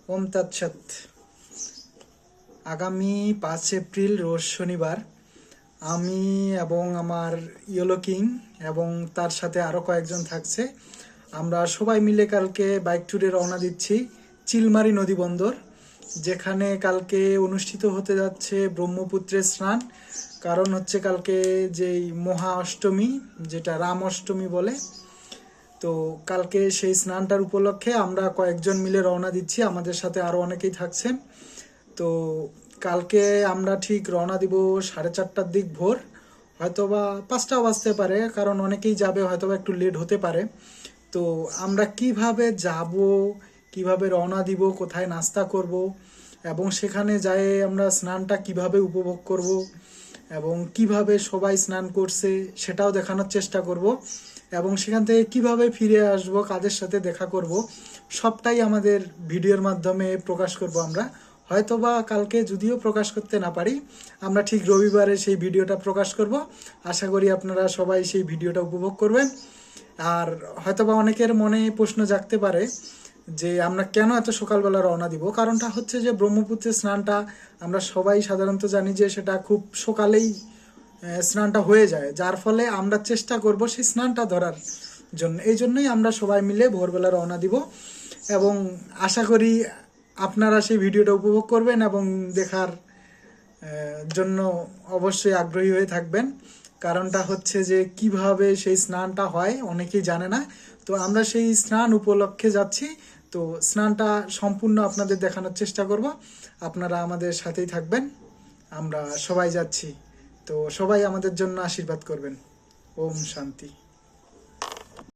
ওম তৎসৎ। আগামী 5 এপ্রিল রোজ শনিবার আমি এবং আমার ইয়েলো কিং এবং তার সাথে আরও কয়েকজন থাকছে। আমরা সবাই মিলে কালকে বাইক ট্যুরে রওনা দিচ্ছি চিলমারি নদী বন্দর, যেখানে কালকে অনুষ্ঠিত হতে যাচ্ছে ব্রহ্মপুত্রের স্নান। কারণ হচ্ছে কালকে যেই মহা অষ্টমী, যেটা রাম অষ্টমী বলে, তো কালকে সেই স্নানটার উপলক্ষে আমরা কয়েকজন মিলে রওনা দিচ্ছি, আমাদের সাথে আরও অনেকেই থাকছেন। তো কালকে আমরা ঠিক রওনা দিব 4:30টার দিক ভোর, হয়তোবা 5টাও বাজতে পারে, কারণ অনেকেই যাবে, হয়তোবা একটু লেট হতে পারে। তো আমরা কিভাবে যাব, কিভাবে রওনা দিব, কোথায় নাস্তা করব, এবং সেখানে যাই আমরা স্নানটা কিভাবে উপভোগ করব এবং কিভাবে সবাই স্নান করছে সেটাও দেখানোর চেষ্টা করব, এবং সেখান থেকে কিভাবে ফিরে আসব, কাদের সাথে দেখা করব, সবটাই আমাদের ভিডিওর মাধ্যমে প্রকাশ করব আমরা। হয়তোবা কালকে যদিও প্রকাশ করতে না পারি, আমরা ঠিক রবিবারে সেই ভিডিওটা প্রকাশ করব। আশা করি আপনারা সবাই সেই ভিডিওটা উপভোগ করবেন। আর হয়তোবা অনেকের মনে প্রশ্ন জাগতে পারে যে আমরা কেন এত সকালবেলা রওনা দিব। কারণটা হচ্ছে যে ব্রহ্মপুত্রের স্নানটা আমরা সবাই সাধারণত জানি যে সেটা খুব সকালেই স্নানটা হয়ে যায়, যার ফলে আমরা চেষ্টা করব সেই স্নানটা ধরার জন্য। এই জন্যই আমরা সবাই মিলে ভোরবেলা রওনা দিব, এবং আশা করি আপনারা সেই ভিডিওটা উপভোগ করবেন এবং দেখার জন্য অবশ্যই আগ্রহী হয়ে থাকবেন। কারণটা হচ্ছে যে কিভাবে সেই স্নানটা হয় অনেকেই জানে না, তো আমরা সেই স্নান উপলক্ষে যাচ্ছি। তো স্নানটা সম্পূর্ণ আপনাদের দেখানোর চেষ্টা করব, আপনারা আমাদের সাথেই থাকবেন। আমরা সবাই যাচ্ছি, তো সবাই আমাদের জন্য আশীর্বাদ করবেন। ওম শান্তি।